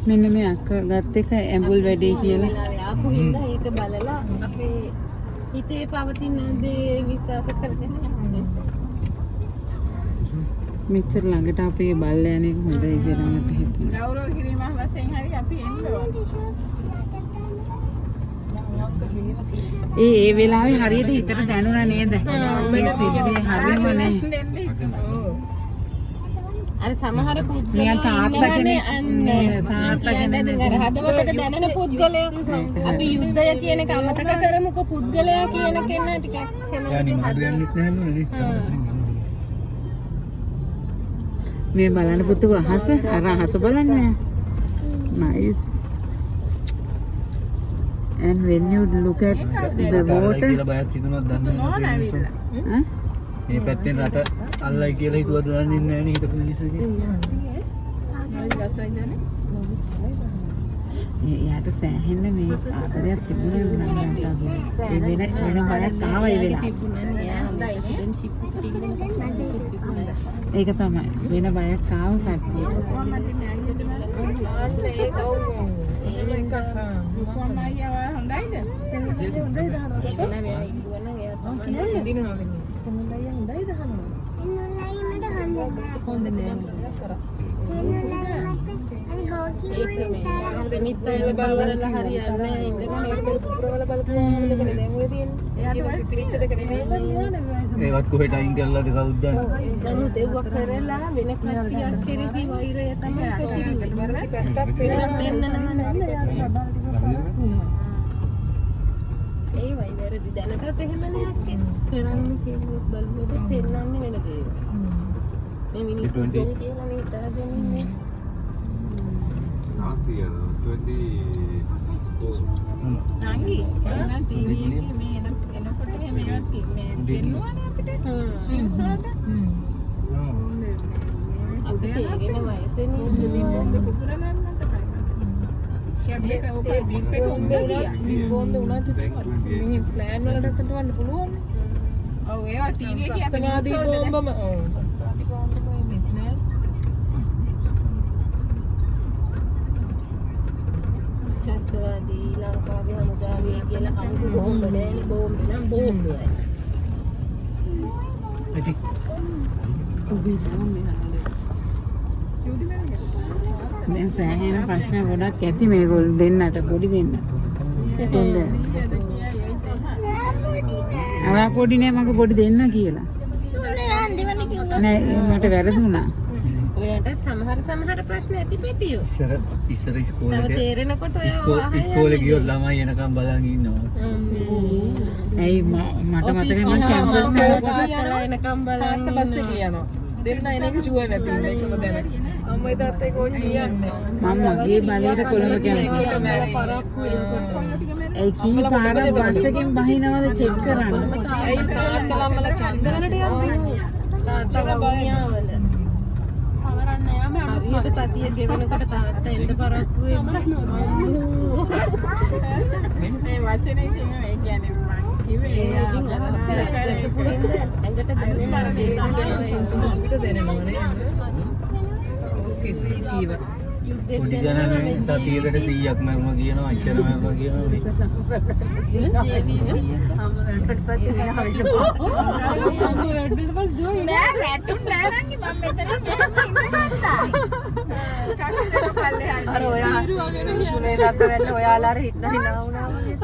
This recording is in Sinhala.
මෙන්න මේ අක්කා ගත්ත එක ඇඹුල් වැඩේ කියලා. ආපු හින්දා ඒක බලලා අපේ හිතේ පවතින දේ විශ්වාස කරගෙන මෙච්චර ළඟට අපේ බල්ල යන එක හොඳයි කියලා මට හිතුණා. ගෞරව කිරීමක් වශයෙන් හරි අපි එන්න ඕනේ. ඒ වෙලාවේ හරියට හිතට දැනුණා නේද? මේ සිද්ධිය හරියම නැහැ. අර සමහර පුද්ගලයෝ ඉන්නවනේ අර හදවතට දැනෙන පුද්ගලයෝ අපි යුද්ධය කියන එක අමතක කරමුකෝ පුද්ගලයා කියන කෙනා ටිකක් සෙනගකින් හදන්නේ මේ බලන්න පුතු අහස අර අහස බලන්න nice and when you look at the water මේ පැත්තෙන් රට අල්ලයි කියලා හිතුවද දන්නේ නැහැ නේ හිටපු මිනිස්සුගේ. යාට සෑහෙන්න මේ ආදරයක් තිබුණේ නෑ ඒ වෙන බයක් ආවා ඒ වෙලාව. ඒක තමයි වෙන බයක් ආව කට්ටිය. ඒවත් කොහෙට අයින් කරලාද කවුද දන්නේ? නමුත් ඒක කරලා වෙන කට්ටියක් කෙරෙහි වෛරය තමයි ඒ වෛරය දැනටත් එහෙම නෑ කරන්නේ කිව්වොත් බලුවොත් පෙන්නන්නේ වෙන දේවල්. මේ මිනිස්සු කියලා නේ හිතාගෙන ඉන්නේ. නංගි එහෙනම් ටීවී එකේ මේ එනකොට එහෙම ඒවත් මේ පෙන්නුවානේ අපිට නිවුස් වලට අපි තේරෙන වයසේනේ බිම්බෝම්බේ පුපුරනන්නට කැබ්බේක ඔක බිම්බේක බිම්බෝම්බේ උනත් මේ ප්ලෑන් වලට අතටවන්න පුළුවන්. ඔව් ඒවා ටීවී එකේ අපි නාදී බෝම්බම ඔව් ශාස්ත්‍රවාදී ලංකාවේ හමුදාවේ කියලා අමුතු බෝම්බ නෑනේ බෝම්බ නම් බෝම්බයයි. ඇටි දැන් සෑහෙන ප්‍රශ්න ගොඩක් ඇති මේගොල්ලෝ දෙන්නට පොඩි දෙන්නට. හොඳ. ආවා පොඩි නෑ මගේ පොඩි දෙන්න කියලා. නෑ මට වැරදුනා. ඔයාලට සමහර ප්‍රශ්න ඇති පිටියෝ. ඉස්සර තව ඉස්කෝලේ තේරෙනකොට ඔය ඉස්කෝලේ ගියොත් ළමයි එනකම් බලන් ඉන්නවා. ඇයි මට මතකයි මම කැම්පස් යනවා එනකම් බලන්න පස්සේ කියනවා. දෙන්න එන එක ෂුවර් නැති මේකම දැන. අම්මයි තාත්තයි කොහොමද කියන්නේ? මම මගේ බලයට කොළඹ කැම්පස්. ඒ කී පාර බස් එකෙන් බහිනවද චෙක් කරන්න. ඇයි තාත්තලා අම්මලා ඡන්ද වලට යන්නේ? තාත්තලා බානියාවල. හරියට සතිය ගෙවනකොට තාත්තා එන්න පරක්කු වෙන්නේ. මේ වචනේ ඉතින් ඒ කියන්නේ මම කිව්වේ ඇඟට දැනෙනවා නේ. කෙසේ කීව. පොඩි ගණන් සතියකට 100ක් මම කියනවා අච්චර මම කියනවා. නෑ වැටුන් නෑ නංගි මම මෙතන ඉඳගත්තා. කක්කේ පල්ලේ අර ඔයා තුනේ දක්ව වෙන්න ඔයාලා අර හිටලා හිනා වුණා වගේ.